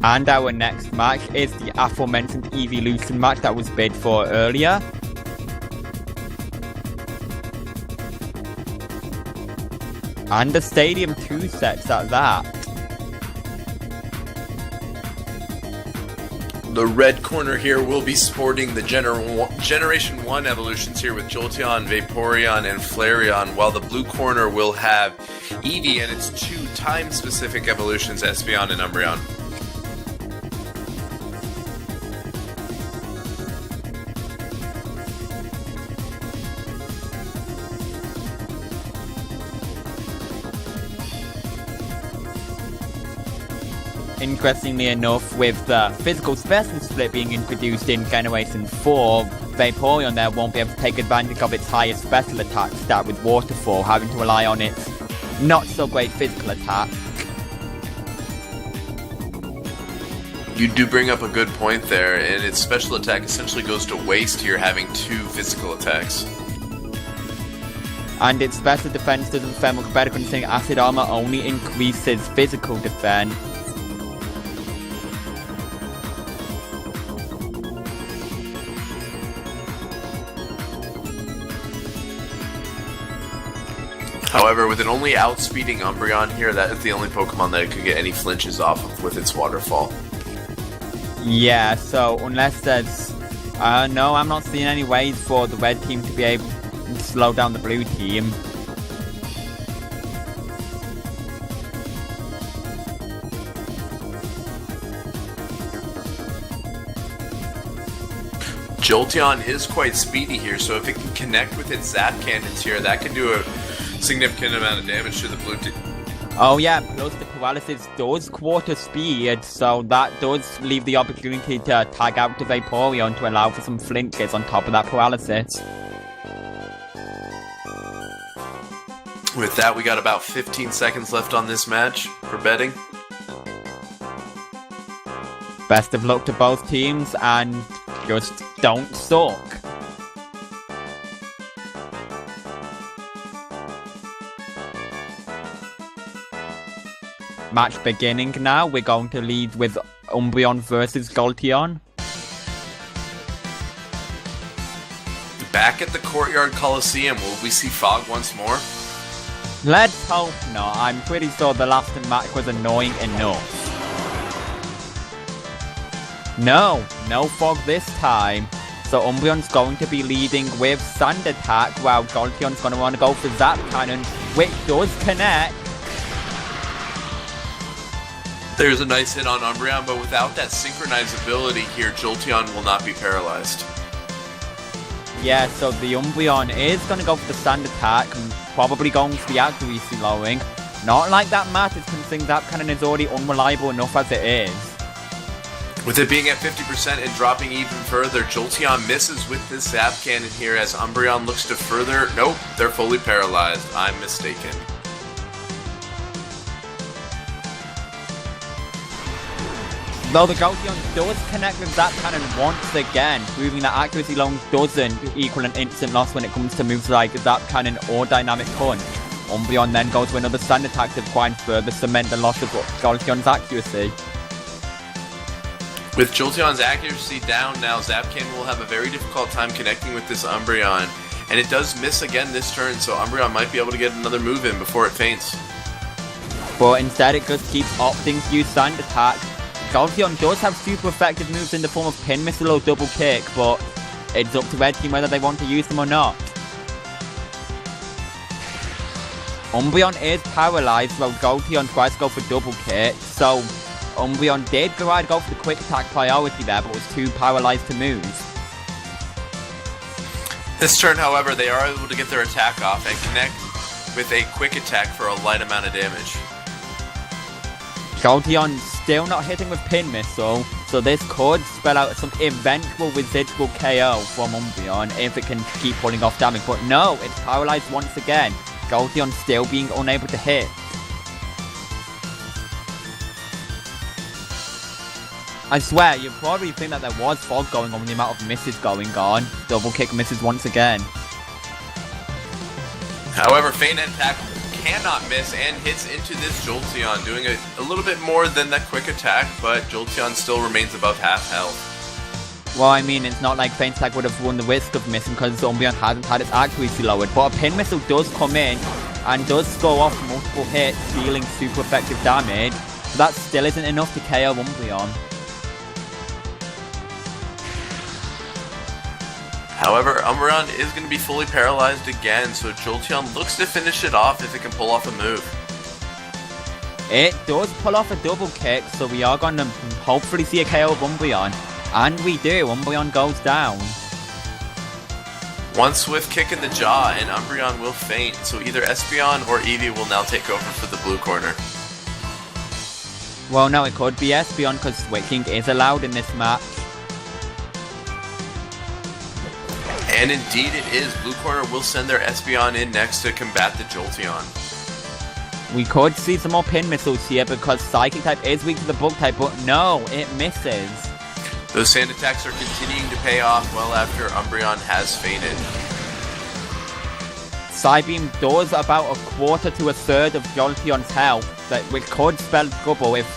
And our next match is the aforementioned Evolution match that was bid for earlier. And the Stadium 2 sets at that. The red corner here will be sporting the Generation 1 evolutions here with Jolteon, Vaporeon, and Flareon, while the blue corner will have Eevee and its 2 time-specific evolutions, Espeon and Umbreon. Interestingly enough, with the physical specimen split being introduced in Generation 4, Vaporeon there won't be able to take advantage of its higher special attack stat with Waterfall, having to rely on its not-so-great physical attack. You do bring up a good point there, and its special attack essentially goes to waste here, having 2 physical attacks. And its special defense doesn't fare much better, considering Acid Armor only increases physical defense. However, with it only outspeeding Umbreon here, that is the only Pokemon that it could get any flinches off of with its Waterfall. Yeah, so unless there's... no, I'm not seeing any ways for the red team to be able to slow down the blue team. Jolteon is quite speedy here, so if it can connect with its Zap Cannons here, that can do a significant amount of damage to the blue team. Oh yeah, plus the paralysis does quarter speed, so that does leave the opportunity to tag out to Vaporeon to allow for some flinches on top of that paralysis. With that, we got about 15 seconds left on this match for betting. Best of luck to both teams, and just don't suck. Match beginning now. We're going to lead with Umbreon versus Jolteon. Back at the Courtyard Coliseum, will we see Fog once more? Let's hope not. I'm pretty sure the last match was annoying enough. No Fog this time. So Umbreon's going to be leading with Sand Attack, while Jolteon's going to want to go for Zap Cannon, which does connect. There's a nice hit on Umbreon, but without that synchronizability here, Jolteon will not be paralyzed. Yeah, so the Umbreon is going to go for the Sand Attack, probably going for the accuracy lowering. Not like that matters, considering Zap Cannon is already unreliable enough as it is. With it being at 50% and dropping even further, Jolteon misses with this Zap Cannon here as Umbreon looks to further... Nope, they're fully paralyzed. I'm mistaken. Though the Jolteon does connect with Zap Cannon once again, proving that accuracy long doesn't equal an instant loss when it comes to moves like Zap Cannon or Dynamic Punch. Umbreon then goes for another Sand Attack to try and further cement the loss of Jolteon's accuracy. With Jolteon's accuracy down now, Zap Cannon will have a very difficult time connecting with this Umbreon. And it does miss again this turn, so Umbreon might be able to get another move in before it faints. But instead it just keeps opting to use Sand Attack. Jolteon does have super effective moves in the form of Pin Missile or Double Kick, but it's up to Red Team whether they want to use them or not. Umbreon is paralyzed while Jolteon tries to go for Double Kick, so Umbreon did go for the Quick Attack priority there, but was too paralyzed to move. This turn, however, they are able to get their attack off and connect with a Quick Attack for a light amount of damage. Jolteon still not hitting with Pin Missile, so this could spell out some eventual residual KO from Umbreon if it can keep pulling off damage, but no, it's paralyzed once again. Jolteon still being unable to hit. I swear, you probably think that there was fog going on with the amount of misses going on. Double Kick misses once again. However, Feint Attack cannot miss and hits into this Jolteon, doing a little bit more than that quick attack, but Jolteon still remains above half health. Well, I mean, it's not like Feint Attack would have run the risk of missing because Umbreon hasn't had its accuracy lowered, but a Pin Missile does come in and does score off multiple hits, dealing super effective damage, so that still isn't enough to KO Umbreon. However, Umbreon is going to be fully paralyzed again, so Jolteon looks to finish it off if it can pull off a move. It does pull off a double kick, so we are going to hopefully see a KO of Umbreon. And we do, Umbreon goes down. One swift kick in the jaw and Umbreon will faint, so either Espeon or Eevee will now take over for the blue corner. Well, no, it could be Espeon because switching is allowed in this match. And indeed it is. Blue corner will send their Espeon in next to combat the Jolteon. We could see some more Pin Missiles here because Psychic type is weak to the Bug type, but no, it misses. Those sand attacks are continuing to pay off well after Umbreon has fainted. Psybeam does about a quarter to a third of Jolteon's health, which could spell trouble if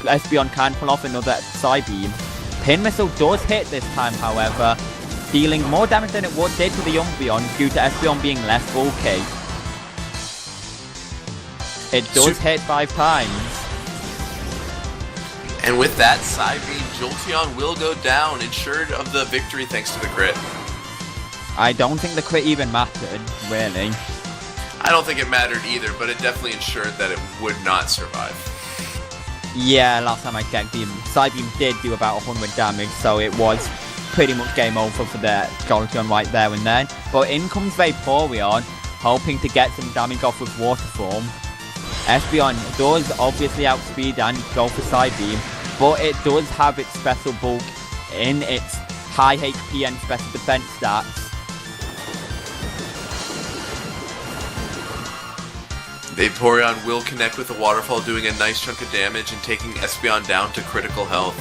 Espeon can pull off another Psybeam. Pin Missile does hit this time, however, dealing more damage than it did to the Umbreon due to Espeon being less bulky. It does hit 5 times. And with that Psybeam, Jolteon will go down, ensured of the victory thanks to the crit. I don't think the crit even mattered, really. I don't think it mattered either, but it definitely ensured that it would not survive. Yeah, last time I checked, the Psybeam did do about 100 damage, so it was pretty much game over for the Jolteon right there and then. But in comes Vaporeon, hoping to get some damage off with Water Form. Espeon does obviously outspeed and go for Psybeam, but it does have its special bulk in its high HP and special defense stats. Vaporeon will connect with the waterfall, doing a nice chunk of damage and taking Espeon down to critical health.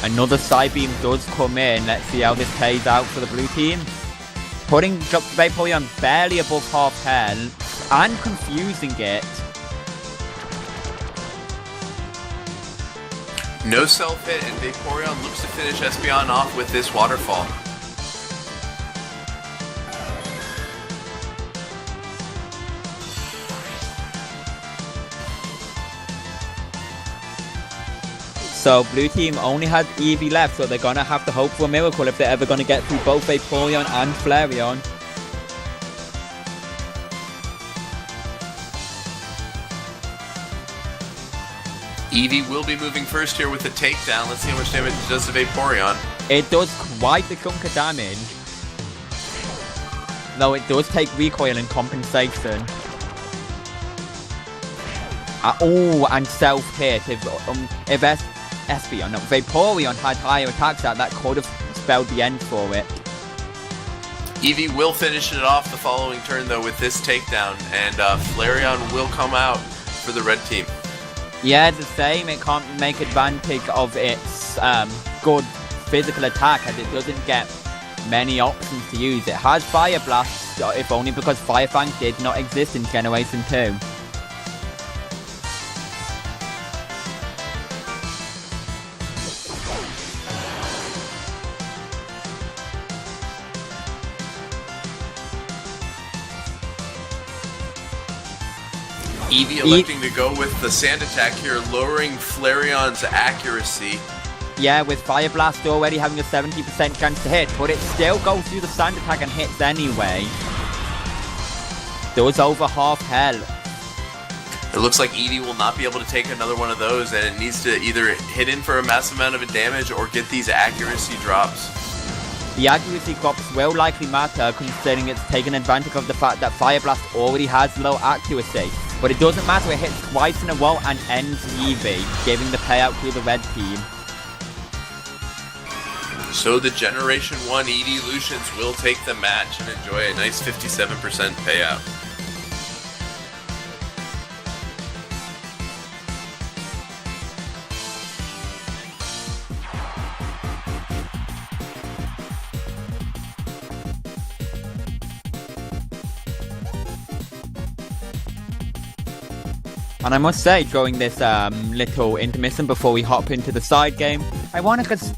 Another Psybeam does come in. Let's see how this plays out for the blue team. Putting Vaporeon barely above half health and confusing it. No self-hit, and Vaporeon looks to finish Espeon off with this waterfall. So blue team only has Eevee left, so they're going to have to hope for a miracle if they're ever going to get through both Vaporeon and Flareon. Eevee will be moving first here with the takedown. Let's see how much damage it does to Vaporeon. It does quite a chunk of damage. Though it does take recoil and compensation. Oh, and self-hit. If Espeon, no, Vaporeon had higher attack stat, that could have spelled the end for it. Eevee will finish it off the following turn though with this takedown, and Flareon will come out for the red team. Yeah, it's the same. It can't make advantage of its good physical attack as it doesn't get many options to use. It has Fire Blast, if only because Fire Fang did not exist in Generation 2. Eevee electing to go with the sand attack here, lowering Flareon's accuracy. Yeah, with Fire Blast already having a 70% chance to hit, but it still goes through the sand attack and hits anyway. Does over half health. It looks like Eevee will not be able to take another one of those, and it needs to either hit in for a massive amount of damage or get these accuracy drops. The accuracy drops will likely matter considering it's taken advantage of the fact that Fire Blast already has low accuracy. But it doesn't matter, it hits twice in a row and ends Eevee, giving the payout to the red team. So the Generation 1 Eeveelutions will take the match and enjoy a nice 57% payout. And I must say, during this little intermission before we hop into the side game, I want to just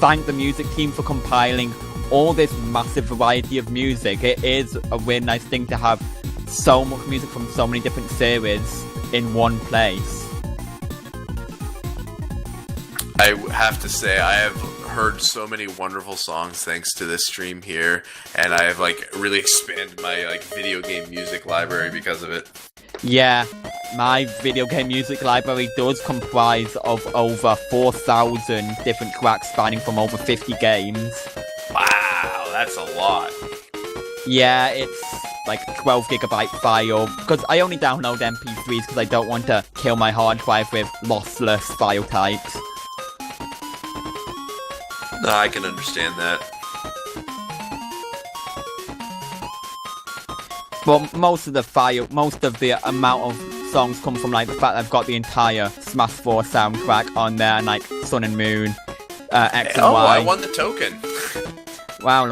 thank the music team for compiling all this massive variety of music. It is a really nice thing to have so much music from so many different series in one place. I have to say, I have heard so many wonderful songs thanks to this stream here, and I have like really expanded my like video game music library because of it. Yeah, my video game music library does comprise of over 4,000 different tracks spanning from over 50 games. Wow, that's a lot. Yeah, it's like 12GB file, because I only download MP3s because I don't want to kill my hard drive with lossless file types. No, I can understand that. But most of the amount of songs come from like the fact that I've got the entire Smash 4 soundtrack on there, and like Sun and Moon, X and Y. I won the token. Wow.